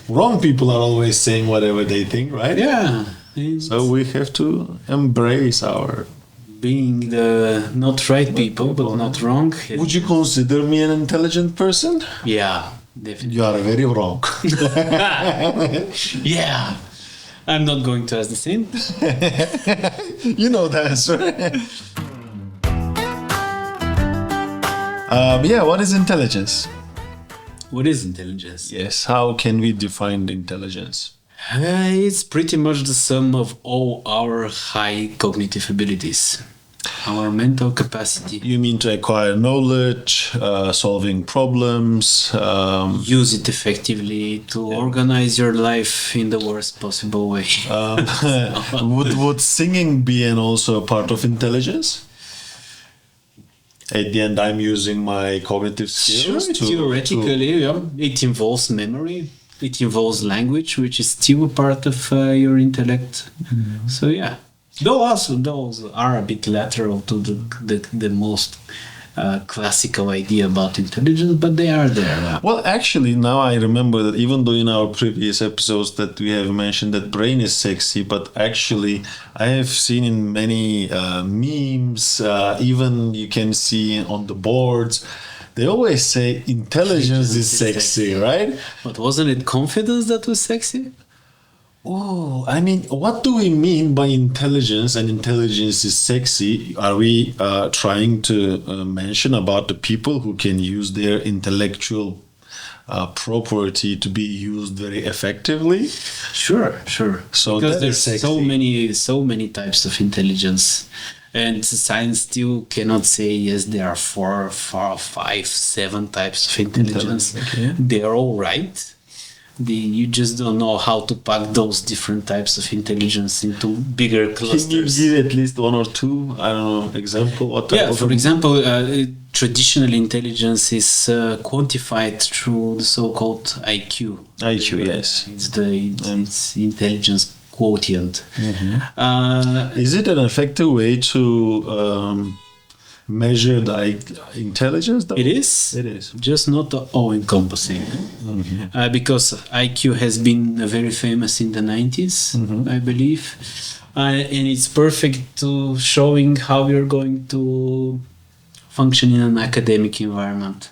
wrong people are always saying whatever they think, right? Yeah. So we have to embrace our... Being the not right people, but not wrong. Would you consider me an intelligent person? Yeah, definitely. You are very wrong. Yeah. I'm not going to ask the same. You know the answer. Yeah, what is intelligence? What is intelligence? Yes, how can we define intelligence? It's pretty much the sum of all our high cognitive abilities, our mental capacity. You mean to acquire knowledge, solving problems, Use it effectively to organize your life in the worst possible way. would singing be also a part of intelligence? At the end, I'm using my cognitive skills. Sure, theoretically, yeah. It involves memory. It involves language, which is still a part of your intellect. Mm-hmm. So yeah, those are a bit lateral to the most classical idea about intelligence, but they are there. Yeah. Well, actually, now I remember that even though in our previous episodes that we have mentioned that brain is sexy, but actually I have seen in many memes, even you can see on the boards, they always say intelligence is sexy, right? But wasn't it confidence that was sexy? Oh, I mean, what do we mean by intelligence and intelligence is sexy? Are we trying to mention about the people who can use their intellectual property to be used very effectively? Sure. So because there's so many types of intelligence. And science still cannot say, yes, there are 4, 5, 7 types of intelligence. Okay. They are all right. You just don't know how to pack those different types of intelligence into bigger clusters. Can you give at least 1 or 2, I don't know, example? What type for example, traditional intelligence is quantified through the so-called IQ. IQ, yes. It's intelligence quotient. Mm-hmm. Is it an effective way to measure the intelligence? It is. Just not all-encompassing. Mm-hmm. Because IQ has been very famous in the 90s, mm-hmm. I believe. And it's perfect to showing how you're going to function in an academic environment.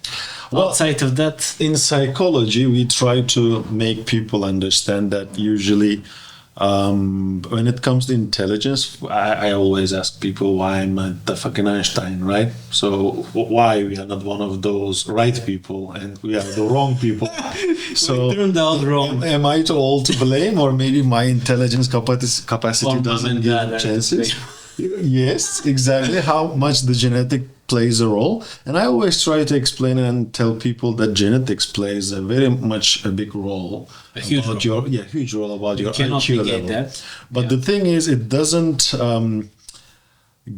Well, outside of that... In psychology, we try to make people understand that usually when it comes to intelligence, I always ask people why I'm not the fucking Einstein, right? So why we are not one of those right people and we are the wrong people? So we turned out wrong. Am I all to blame, or maybe my intelligence capacity doesn't give chances? Yes, exactly. How much the genetic plays a role, and I always try to explain and tell people that genetics plays a big role. A huge role. Huge role about your IQ level. That. But the thing is, it doesn't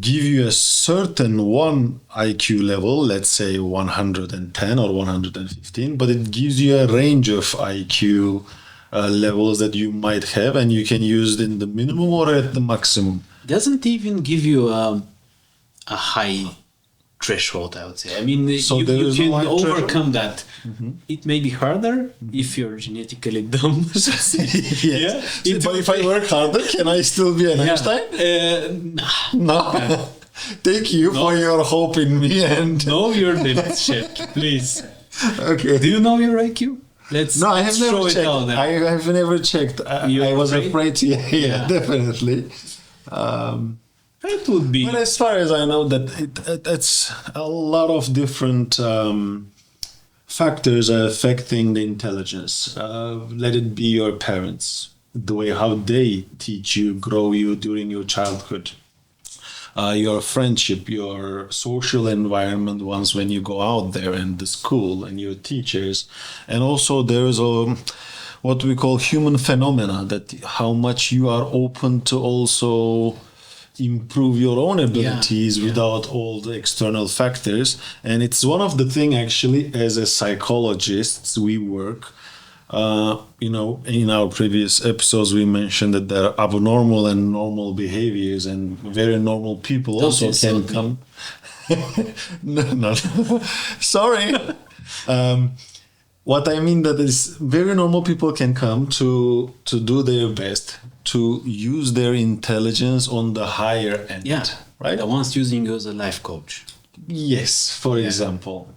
give you a certain one IQ level, let's say 110 or 115, but it gives you a range of IQ levels that you might have, and you can use it in the minimum or at the maximum. Doesn't even give you a high threshold, I would say. I mean, so you can overcome that. Mm-hmm. It may be harder if you're genetically dumb. Yeah. But if I work harder, can I still be an Einstein? No. Thank you for your hope in me. And know your limits, Shevki, please. Okay. Do you know your IQ? No, I have never checked. I have never checked. I was afraid to. Yeah, definitely. That would be. But as far as I know, that it's a lot of different factors are affecting the intelligence. Let it be your parents, the way how they teach you, grow you during your childhood, your friendship, your social environment once when you go out there, and the school and your teachers, and also there's what we call human phenomena, that how much you are open to also improve your own abilities without all the external factors. And it's one of the things actually as a psychologist we work, in our previous episodes we mentioned that there are abnormal and normal behaviors, and very normal people also can come. No. Sorry. what I mean that is very normal people can come to do their best to use their intelligence on the higher end. Yeah, right. The ones using you as a life coach. Yes, for example.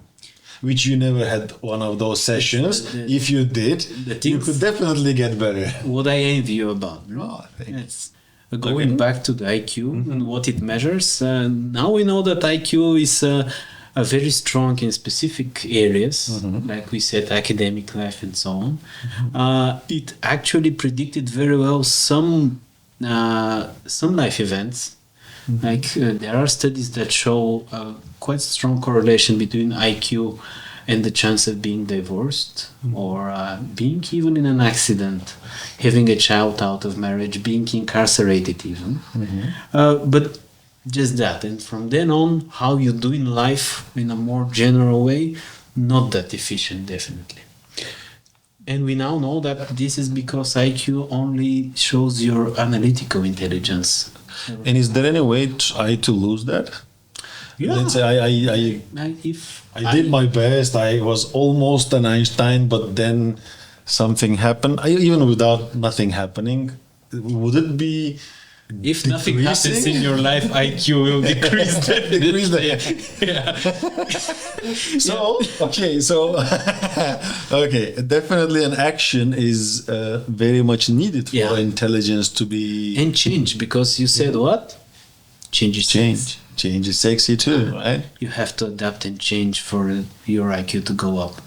Which you never had one of those sessions. If you did, you could definitely get better. What I envy you about. Oh, it's going back to the IQ and what it measures. Now we know that IQ is a very strong in specific areas, like we said, academic life and so on. It actually predicted very well some life events. Like there are studies that show quite strong correlation between IQ and the chance of being divorced or being even in an accident, having a child out of marriage, being incarcerated even. But just that. And from then on, how you do in life in a more general way, not that efficient, definitely. And we now know that this is because IQ only shows your analytical intelligence. And is there any way to lose that? Yeah. Let's say I did my best. I was almost an Einstein, but then something happened. Even without nothing happening, would it be? If nothing happens in your life, IQ will decrease. Okay, definitely an action is very much needed for intelligence to be and change, because you said what? Change is sexy too, right? You have to adapt and change for your IQ to go up.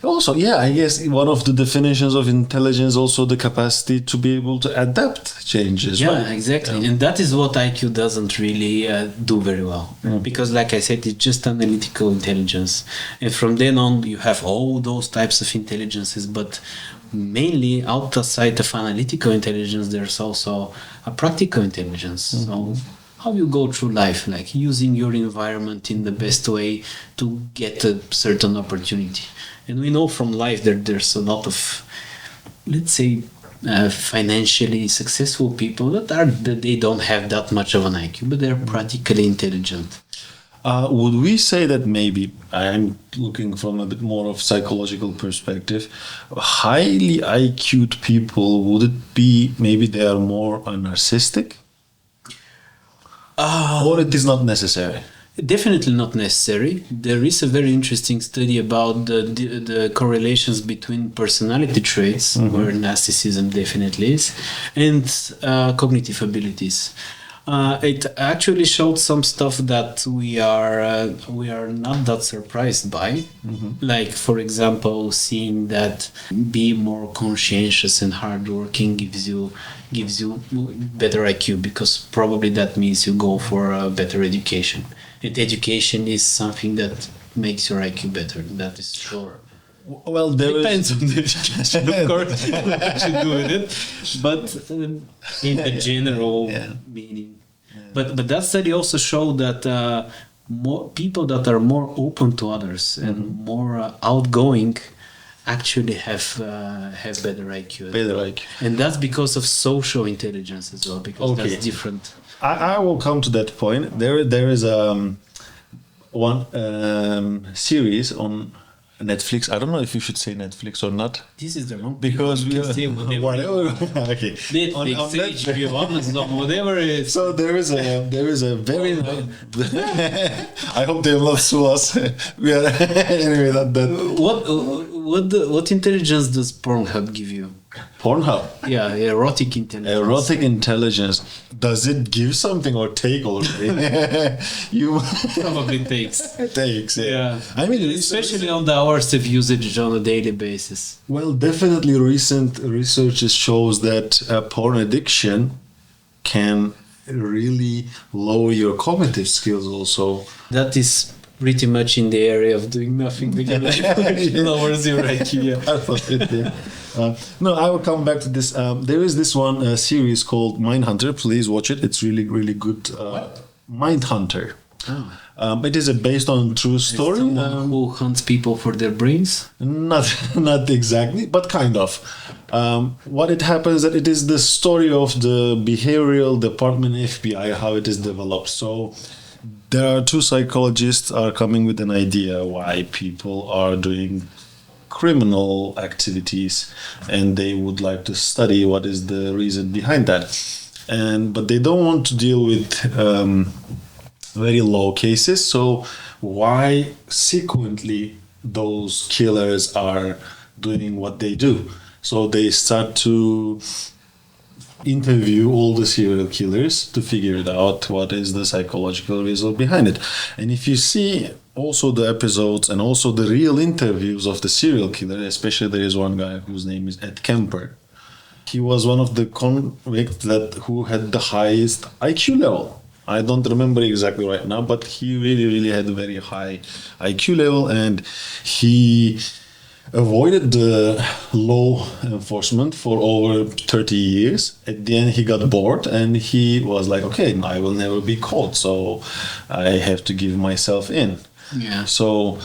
Also, I guess one of the definitions of intelligence also the capacity to be able to adapt changes. Yeah, right? exactly. And that is what IQ doesn't really do very well. Because like I said, it's just analytical intelligence. And from then on, you have all those types of intelligences, but mainly outside of analytical intelligence, there's also a practical intelligence. So how you go through life, like using your environment in the best way to get a certain opportunity. And we know from life that there's a lot of, let's say, financially successful people that they don't have that much of an IQ, but they're practically intelligent. Would we say that maybe, I'm looking from a bit more of psychological perspective, highly IQ'd people, would it be maybe they are more narcissistic? Or it is not necessary? Definitely not necessary. There is a very interesting study about the correlations between personality traits, where narcissism definitely is, and cognitive abilities. It actually showed some stuff that we are not that surprised by. Like, for example, seeing that being more conscientious and hardworking gives you better IQ, because probably that means you go for a better education. And education is something that makes your IQ better. That is sure. Well, depends on the education, of course, what you do with it, but in the general meaning. But that study also showed that more people that are more open to others and more outgoing actually have better IQ. Better IQ. And that's because of social intelligence as well, because that's different. I will come to that point. There is one series on Netflix. I don't know if you should say Netflix or not. This is the wrong, because we are whatever. Okay. Netflix, HBO, Amazon, whatever it is. So there is a very. I hope they will not sue us. We are anyway. What intelligence does Pornhub give you? Pornhub. Yeah, erotic intelligence. Erotic intelligence. Does it give something or take already? You probably takes. Takes. Yeah. I mean, especially on the hours of usage on a daily basis. Well, definitely, recent research shows that porn addiction can really lower your cognitive skills. Also, that is pretty much in the area of doing nothing with your life. Lowers your IQ. No, I will come back to this. There is this one series called Mindhunter. Please watch it. It's really, really good. Mindhunter. Oh. It is based on true story. Who hunts people for their brains? Not exactly, but kind of. What it happens that it is the story of the behavioral department FBI, how it is developed. So there are two psychologists are coming with an idea why people are doing criminal activities, and they would like to study what is the reason behind that. But they don't want to deal with very low cases. So why sequentially those killers are doing what they do? So they start to interview all the serial killers to figure it out what is the psychological result behind it. And if you see also the episodes and also the real interviews of the serial killer, especially there is one guy whose name is Ed Kemper. He was one of the convicts who had the highest IQ level. I don't remember exactly right now, but he really had a very high IQ level, and he avoided the law enforcement for over 30 years. At the end, he got bored and he was like, okay, I will never be caught, so I have to give myself in. Yeah. So,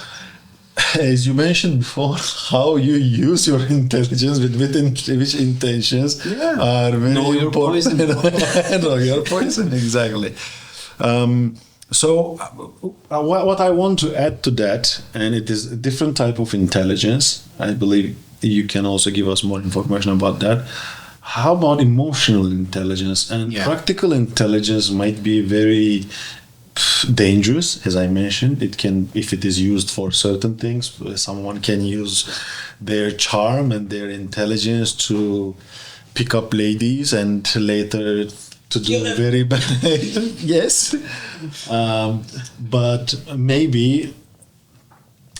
as you mentioned before, how you use your intelligence with which intentions are very know your important. poison. Know your poison, exactly. So what I want to add to that, and it is a different type of intelligence, I believe you can also give us more information about that. How about emotional intelligence? And practical intelligence might be very dangerous, as I mentioned. It can, if it is used for certain things, someone can use their charm and their intelligence to pick up ladies and later to do very bad. Yes. But maybe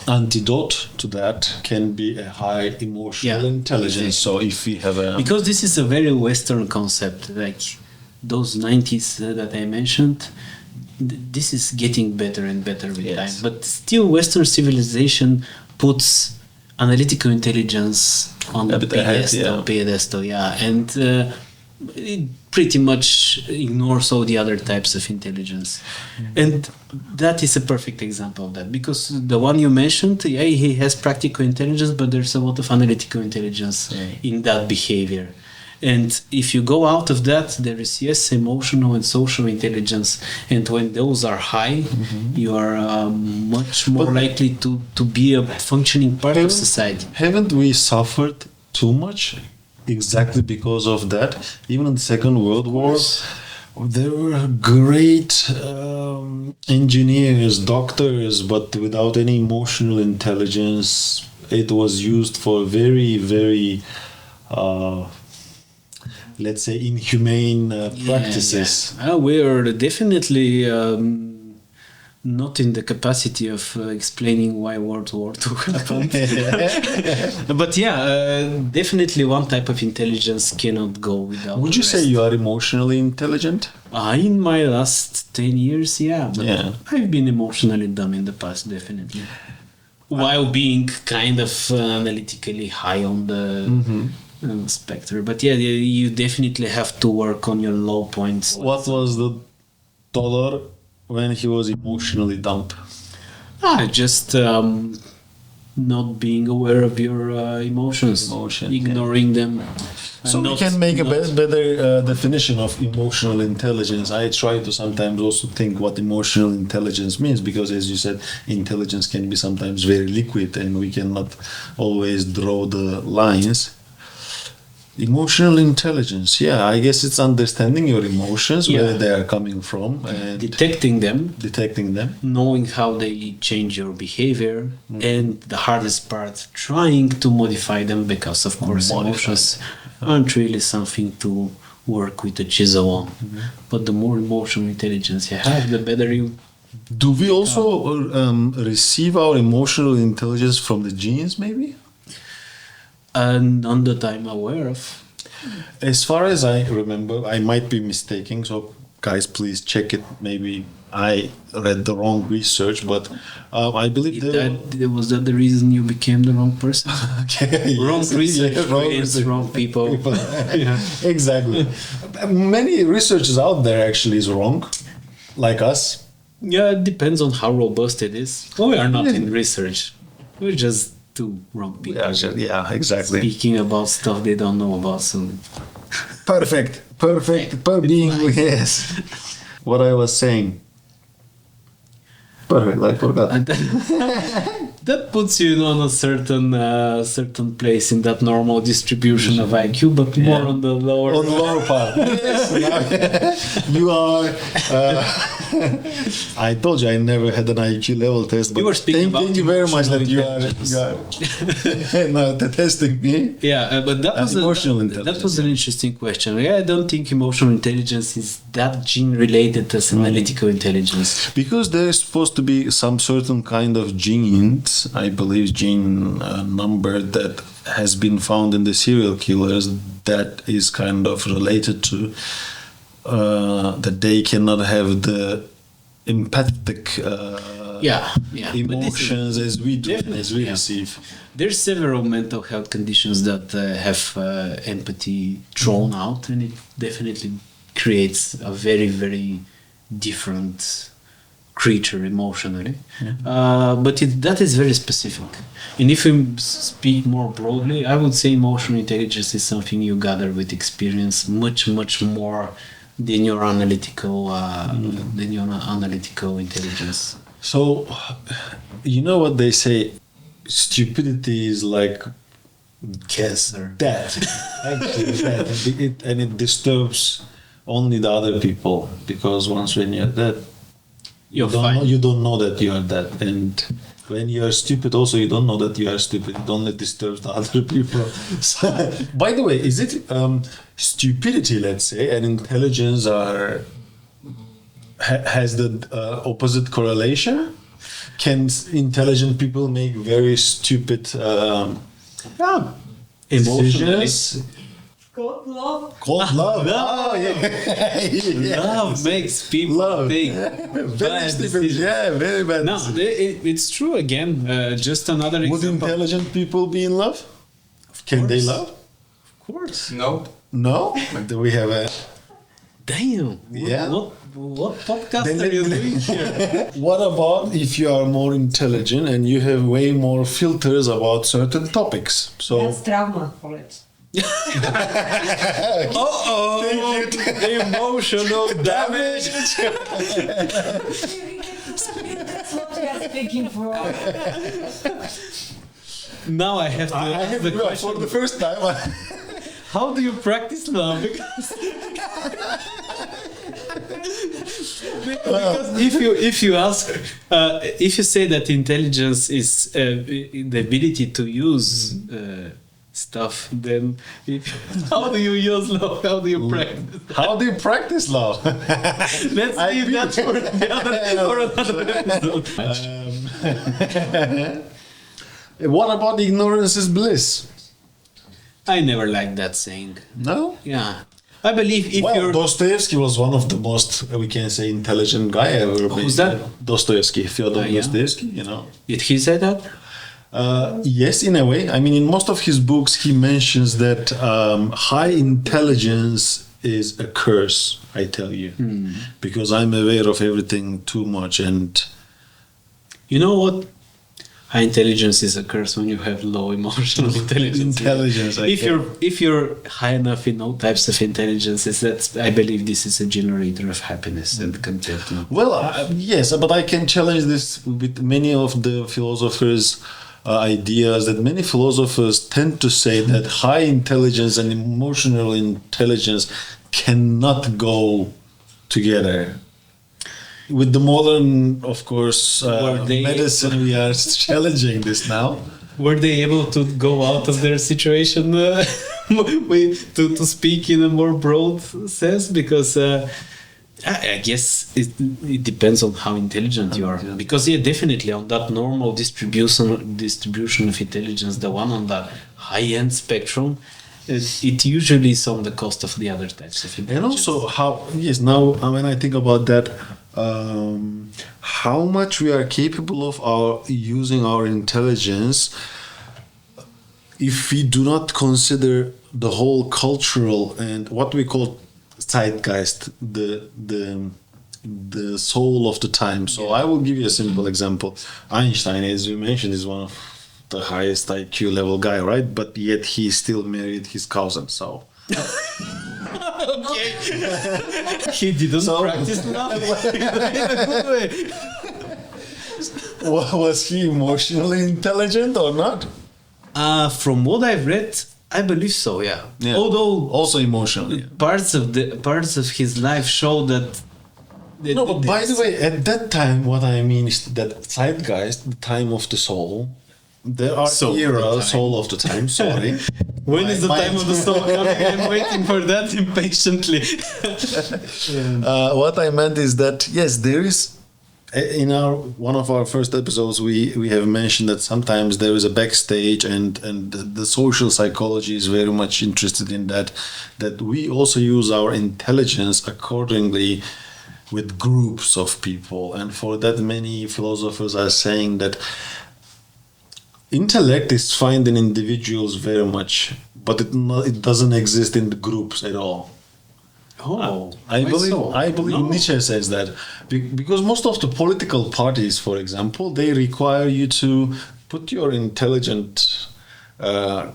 antidote to that can be a high emotional intelligence. So if we have a... Because this is a very Western concept, like those 90s that I mentioned, this is getting better and better with time. But still Western civilization puts analytical intelligence on the pedestal, and it pretty much ignores all the other types of intelligence. And that is a perfect example of that, because the one you mentioned, he has practical intelligence, but there's a lot of analytical intelligence in that behavior. And if you go out of that, there is emotional and social intelligence, and when those are high, you are much more likely to be a functioning part of society. Haven't we suffered too much exactly because of that? Even in the Second World War, there were great engineers, doctors, but without any emotional intelligence. It was used for very, very let's say inhumane practices. We are definitely not in the capacity of explaining why World War II happened. But definitely one type of intelligence cannot go without. Would you say you are emotionally intelligent? In my last 10 years, I've been emotionally dumb in the past, definitely. While being kind of analytically high on the spectrum. But you definitely have to work on your low points. What was the Todor when he was emotionally dumb? Just not being aware of your emotions, ignoring them. So we can make a better definition of emotional intelligence. I try to sometimes also think what emotional intelligence means, because as you said, intelligence can be sometimes very liquid and we cannot always draw the lines. Emotional intelligence, I guess it's understanding your emotions, where they are coming from, and detecting them, knowing how they change your behavior, and the hardest part, trying to modify them, because of course emotions aren't really something to work with a chisel on. But the more emotional intelligence you have, the better you. Do we also receive our emotional intelligence from the genes, maybe? None that I'm aware of. As far as I remember, I might be mistaken, so guys, please check it. Maybe I read the wrong research, but I believe was that the reason you became the wrong person? Wrong research, wrong people. Exactly. Many researchers out there actually is wrong, like us. It depends on how robust it is. We are not in research. We're just two wrong people. Exactly. Speaking about stuff they don't know about. So perfect being. Yes. What I was saying. Perfect. I forgot. that puts you on a certain place in that normal distribution of IQ, but more on the lower part. Yes, you are. I told you I never had an IQ level test, but You were speaking about thank you very much that you are now testing me. Yeah, but that was emotional intelligence. that was an interesting question. Yeah, I don't think emotional intelligence is that gene related as analytical intelligence. Because there's supposed to be some certain kind of genes, I believe gene number that has been found in the serial killers that is kind of related to that they cannot have the empathic emotions as we do, as we receive. There's several mental health conditions that have empathy drawn out, and it definitely creates a very, very different creature emotionally. But that is very specific. And if we speak more broadly, I would say emotional intelligence is something you gather with experience much, much more than your analytical intelligence. So, you know what they say? Stupidity is like Cancer. death. Actually, death. And it disturbs only the other people, because once when you're dead, you don't know that you are dead. And when you are stupid, also you don't know that you are stupid. It only disturbs the other people. So, by the way, is it stupidity, let's say, and intelligence has the opposite correlation? Can intelligent people make very stupid decisions? Cold love. Cold love. Oh, yeah. Love makes people think. Very stupid. Yeah, very bad. No, it's true again. Just another Would example. intelligent people be in love? Can they love? Of course. No. No? Do we have a... Damn. Yeah. What podcast are you doing here? What about if you are more intelligent and you have way more filters about certain topics? So That's trauma for it. Emotional damage. That's what we are speaking for. Now I have to ask the question. for the first time. How do you practice love? Because if you ask, if you say that intelligence is the ability to use stuff, then how do you use love? How do you practice? How do you practice love? Let's leave that for another episode. What about ignorance is bliss? I never liked that saying. No? Yeah. I believe if Well, you're... Dostoevsky was one of the most, we can say, intelligent guy ever. Who's that? Dostoevsky, Fyodor Yeah. Dostoevsky, you know. Did he say that? Yes, in a way. I mean, in most of his books, he mentions that high intelligence is a curse, I tell you. Because I'm aware of everything too much. And You know what? High intelligence is a curse when you have low emotional intelligence. If you're high enough in all types of intelligences, I believe this is a generator of happiness and contentment. well, yes, but I can challenge this with many of the philosophers' ideas, that many philosophers tend to say that high intelligence and emotional intelligence cannot go together. With the modern, of course, medicine, we are challenging this now. Were they able to go out of their situation to speak in a more broad sense? Because I guess it depends on how intelligent you are. Because definitely on that normal distribution of intelligence, the one on the high-end spectrum, it usually is on the cost of the other types of intelligence. And also now when I think about that, how much we are capable of using our intelligence if we do not consider the whole cultural and what we call zeitgeist, the soul of the time. So I will give you a simple example. Einstein, as you mentioned, is one of the highest IQ level guy, right? But yet he still married his cousin. So Okay. He didn't practice love in a good way. Was he emotionally intelligent or not? From what I've read, I believe so. Yeah. Although also emotionally. parts of his life show that. No, but by the way, at that time, what I mean is that zeitgeist, the time of the soul. There are soul of the time. Sorry. When is the time of the soul coming? I'm waiting for that impatiently. What I meant is that yes, there is. In one of our first episodes, we have mentioned that sometimes there is a backstage, and the social psychology is very much interested in that. That we also use our intelligence accordingly with groups of people, and for that, many philosophers are saying that intellect is found in individuals very much, but it doesn't exist in the groups at all. Oh, I believe Nietzsche says that because most of the political parties, for example, they require you to put your intelligent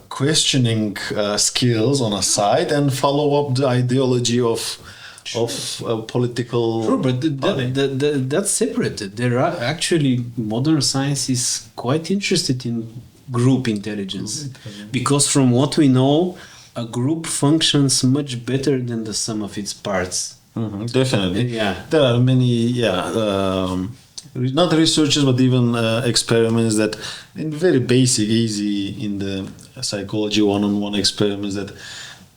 questioning skills on a side and follow up the ideology of political. Sure, but that's separated. There are actually modern science is quite interested in group intelligence because from what we know, a group functions much better than the sum of its parts. Definitely. Yeah. There are many, not researchers, but even experiments that, in very basic, easy, in the psychology one-on-one experiments, that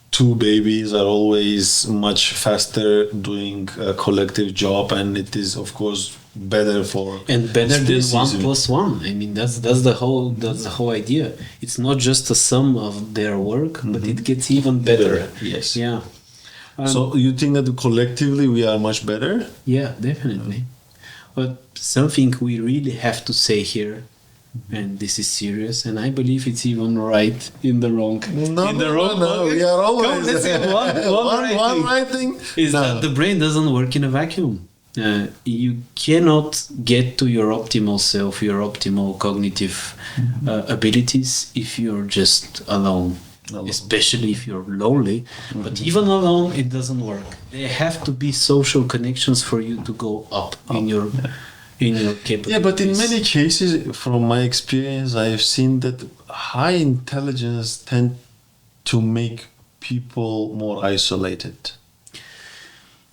two babies are always much faster doing a collective job, and it is, of course, better for and better than species. 1 plus 1. I mean, that's the whole idea. It's not just a sum of their work, but it gets even better. Yes. Yeah. So you think that collectively we are much better? Yeah, definitely. But something we really have to say here, and this is serious, and I believe it's even right in the wrong. No, we are always one right thing. Is that the brain doesn't work in a vacuum. You cannot get to your optimal self, your optimal cognitive abilities if you're just alone. Especially if you're lonely. But even alone, it doesn't work. There have to be social connections for you to go up in your capabilities. Yeah, but in many cases, from my experience, I have seen that high intelligence tend to make people more isolated.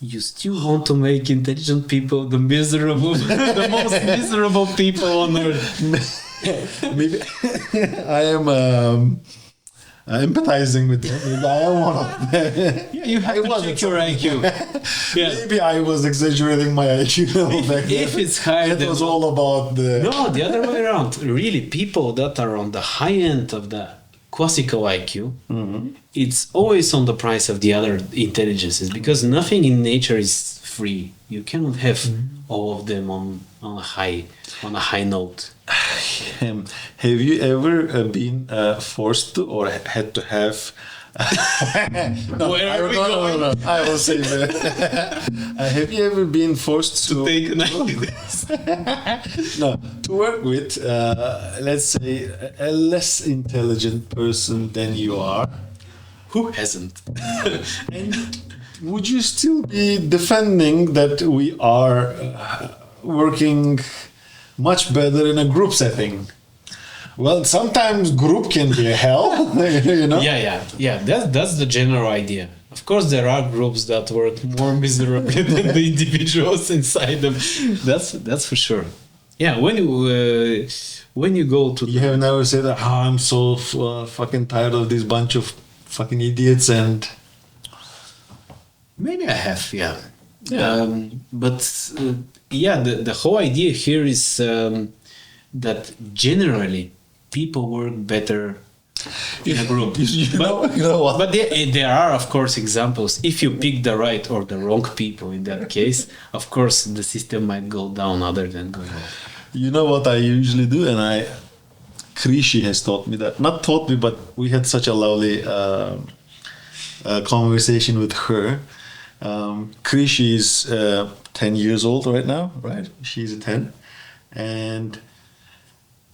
You still want to make intelligent people the most miserable people on earth. Maybe I am empathizing with them. Maybe I am one of them. Yeah, you have to check your IQ. Yeah. Maybe I was exaggerating my IQ level back then. If it's higher, it was all about the. No, the other way around. Really, people that are on the high end of the classical IQ, it's always on the price of the other intelligences because nothing in nature is free. You cannot have all of them on a high note. Have you ever been forced to or had to have? Where are we going? No. I will say that. Have you ever been forced to take an to work with, let's say, a less intelligent person than you are? Who hasn't? And would you still be defending that we are working much better in a group setting? Well, sometimes group can be a hell, you know? Yeah. That's the general idea. Of course, there are groups that work more miserably than the individuals inside them. That's for sure. Yeah, when you go to... You have never said, I'm so fucking tired of this bunch of fucking idiots and... Maybe I have, yeah. The whole idea here is that generally people work better in a group. You know what? But there are, of course, examples. If you pick the right or the wrong people in that case, of course, the system might go down other than going up. You know what I usually do? And Krishi has taught me that. Not taught me, but we had such a lovely conversation with her. Krishi is 10 years old right now, right? She's 10. And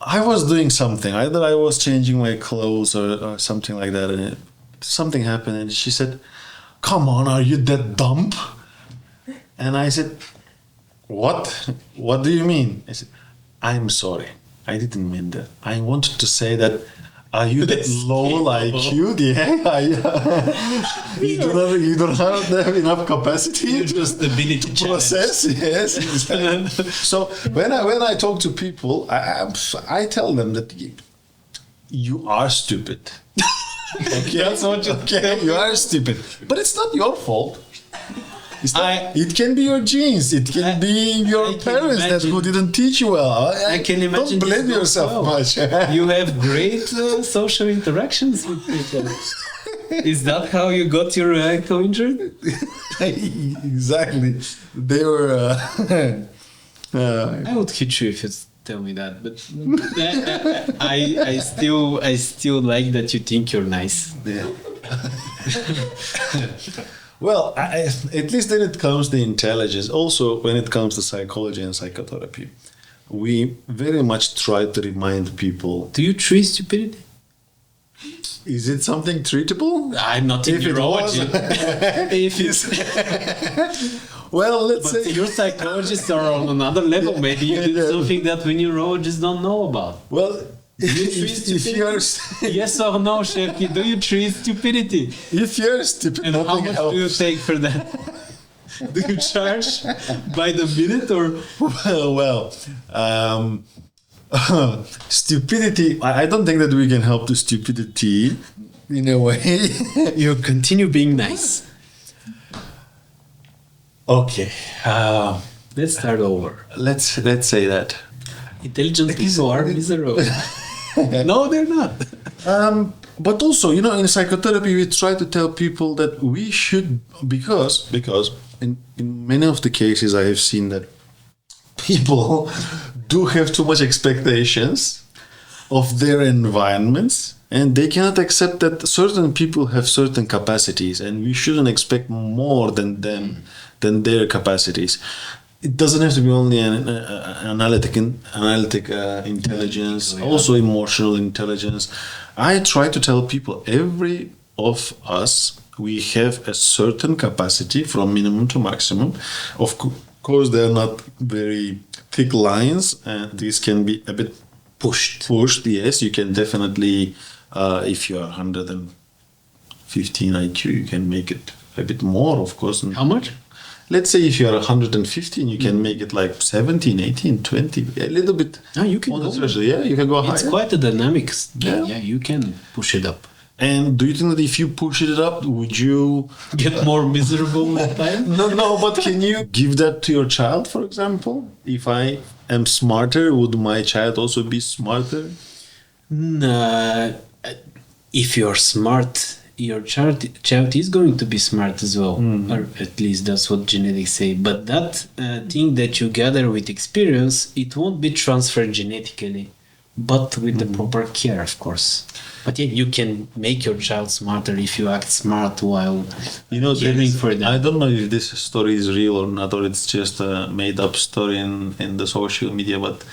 I was doing something. Either I was changing my clothes or something like that. And something happened. And she said, "Come on, are you that dumb?" And I said, "What? What do you mean?" I said, I'm sorry. I didn't mean that. I wanted to say that are you that low IQ? Yeah, you don't have enough capacity Just ability to process. Yes, exactly. So when I talk to people, I tell them that you are stupid. Okay, that's what you are stupid, but it's not your fault. It can be your genes. It can be your parents that who didn't teach you well. I can imagine. Don't blame yourself much. You have great social interactions with people. Is that how you got your ankle injured? Exactly. They were. I would hit you if you tell me that, but I still like that you think you're nice. Yeah. Well, at least when it comes to intelligence, also when it comes to psychology and psychotherapy, we very much try to remind people. Do you treat stupidity? Is it something treatable? I'm not in neurology. If it's well, let's say your psychologists are on another level. Maybe you did something that we neurologists don't know about. Well, if you're yes or no, Shevki, do you treat stupidity? If you're stupid, And how much do you take for that? Do you charge by the minute or? Stupidity. I don't think that we can help the stupidity in a way. You continue being nice. Okay. Let's start over. Let's say that. Intelligent people are miserable. No, they're not. But also, in psychotherapy, we try to tell people that we should, because in many of the cases I have seen that people do have too much expectations of their environments, and they cannot accept that certain people have certain capacities, and we shouldn't expect more than them, than their capacities. It doesn't have to be only an analytic intelligence, also emotional intelligence. I try to tell people, every of us, we have a certain capacity from minimum to maximum. Of course, they're not very thick lines, and these can be a bit pushed. Yes, you can definitely, if you are 115 IQ, you can make it a bit more, of course. How much? Let's say if you are 115, you can make it like 17, 18, 20, a little bit. You can on go. the threshold. Yeah, you can go higher. It's quite a dynamic. Yeah. You can push it up. And do you think that if you push it up, would you Get more miserable with time? No, but can you give that to your child, for example? If I am smarter, would my child also be smarter? No. If you're smart, your child is going to be smart as well, or at least that's what genetics say. But that thing that you gather with experience, it won't be transferred genetically, but with the proper care, of course. But yeah, you can make your child smarter if you act smart while caring for them. I don't know if this story is real or not, or it's just a made-up story in the social media, but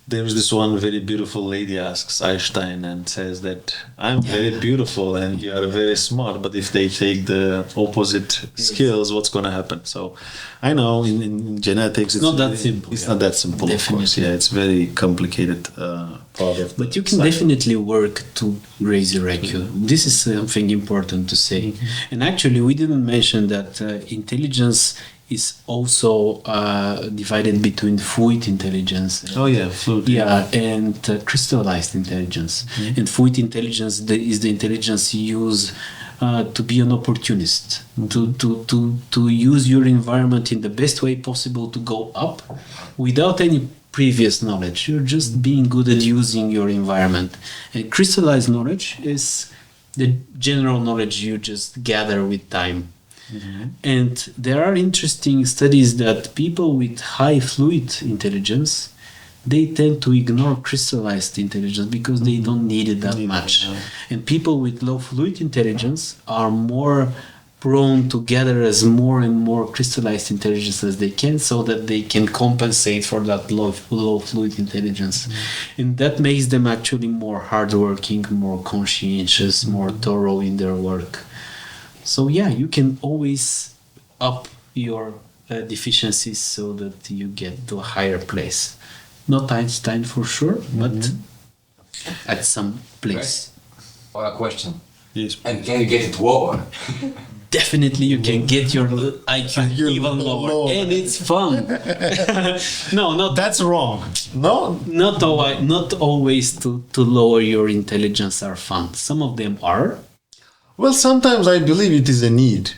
there's this one very beautiful lady asks Einstein and says that I'm very beautiful and you are very smart, but if they take the opposite skills, what's going to happen? So I know in genetics it's not that simple. It's not that simple, Definitely. of course. Yeah, it's very complicated part of But you can definitely work to raise your IQ. This is something important to say. And actually, we didn't mention that intelligence is also divided between fluid intelligence. Fluid. Yeah, and crystallized intelligence. And fluid intelligence is the intelligence you use to be an opportunist, to use your environment in the best way possible to go up without any previous knowledge. You're just being good at using your environment. And crystallized knowledge is the general knowledge you just gather with time. And there are interesting studies that people with high fluid intelligence, they tend to ignore crystallized intelligence because they don't need it that much. And people with low fluid intelligence are more prone to gather as more and more crystallized intelligence as they can, so that they can compensate for that low fluid intelligence. And that makes them actually more hardworking, more conscientious, more thorough in their work. So yeah, you can always up your deficiencies so that you get to a higher place. Not Einstein for sure, but at some place. Or a question. Yes. And can you get it lower? Definitely you can get your IQ even lower. lower. And it's fun. No, not That's wrong. No? not always to lower your intelligence are fun. Some of them are. Well, sometimes I believe it is a need.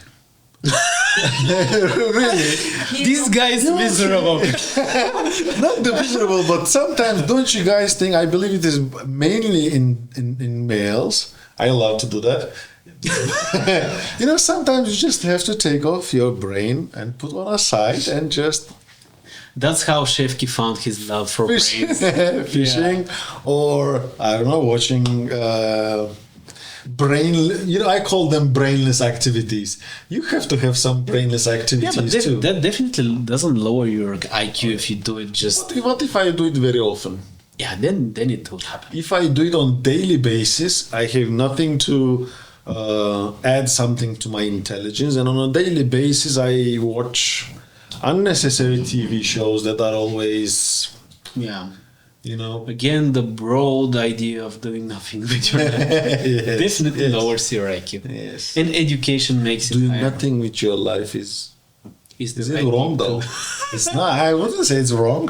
Really? This guy is miserable. Not the miserable, but sometimes don't you guys think, I believe it is mainly in males. I love to do that. Sometimes you just have to take off your brain and put on a side and just That's how Shevki found his love for fish, brains. fishing, or I don't know, watching I call them brainless activities. You have to have some brainless Yeah, activities but too. that definitely doesn't lower your IQ if you do it just. What if I do it very often? Yeah, then it will happen. If I do it on daily basis, I have nothing to add something to my intelligence, and on a daily basis, I watch unnecessary TV shows that are always, Yeah. you Again, the broad idea of doing nothing with your life definitely lowers your IQ. Yes. And education makes it doing higher. nothing with your life is the it right wrong thing to though? do. It's not. I wouldn't say it's wrong.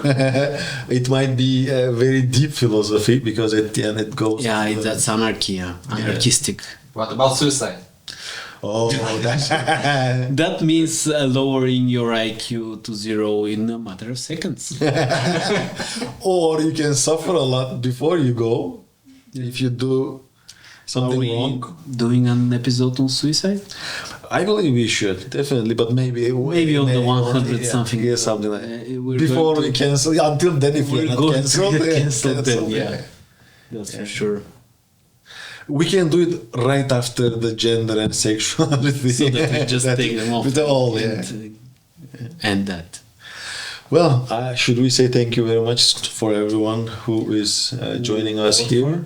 It might be a very deep philosophy because at the end it goes. Yeah, to the- that's anarchy, anarchistic. What about suicide? Oh, that's That means lowering your IQ to zero in a matter of seconds. or you can suffer a lot before you go if you do something Are we wrong. doing an episode on suicide? I believe we should definitely, but maybe On the 100 yeah, something. Yeah, something like we're before going we cancel. Until then, if we're We're not going cancelled, to get yeah, cancelled then, cancelled, yeah. That's for sure. We can do it right after the gender and sexuality. So that we just take them off. With all, yeah. And that. Well, should we say thank you very much for everyone who is joining us here?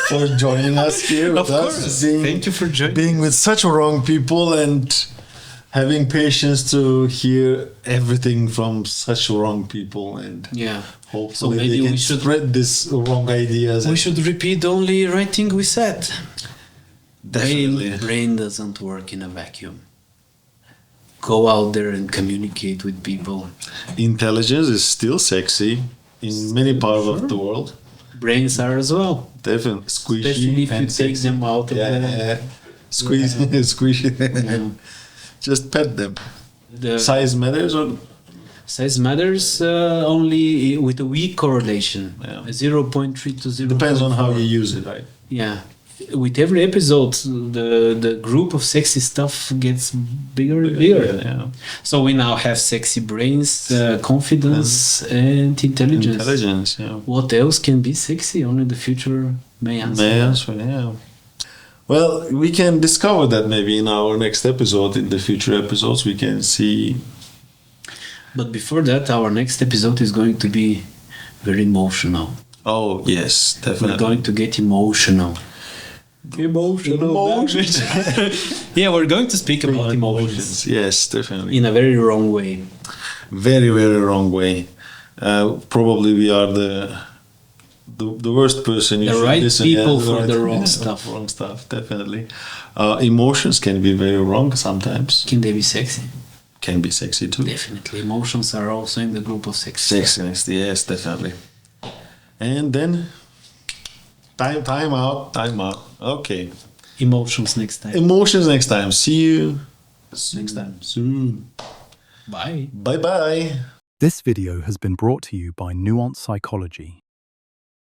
For joining us here with Of us. course. Thank you for joining Being with such wrong people and having patience to hear everything from such wrong people, and Yeah. hopefully So maybe they can we should spread these wrong ideas. we should repeat only right thing we said. Definitely. Brain doesn't work in a vacuum. Go out there and communicate with people. Intelligence is still sexy in many parts of the world. Brains are as well. Definitely squishy. Especially if you and take sexy. them out of Yeah, squeeze, squishy. Just pet them. the Size matters, or size matters only with a weak correlation. Yeah. 0.3 to 0. depends on how you use it, right? Yeah. With every episode, the group of sexy stuff gets bigger and bigger. Yeah. So we now have sexy brains, confidence, and intelligence. Intelligence, yeah. What else can be sexy? Only the future may answer. Yeah. Well, we can discover that maybe in our next episode, in the future episodes, we can see. But before that, our next episode is going to be very emotional. Oh, yes, We're definitely. going to get emotional. Emotions. Yeah, we're going to speak about emotions Yes, definitely. in a very wrong way. Very, very wrong way. Probably we are the worst person. You The should right listen. people Yeah, for the wrong yeah, stuff. Wrong stuff, definitely. Emotions can be very wrong sometimes. Can they be sexy? Can be sexy too. Definitely. Emotions are also in the group of sex. Sexiness, yes, definitely. And then time out. Okay. Emotions next time. Emotions next time. See you next time. Soon. Bye. Bye bye. This video has been brought to you by Nuance Psychology.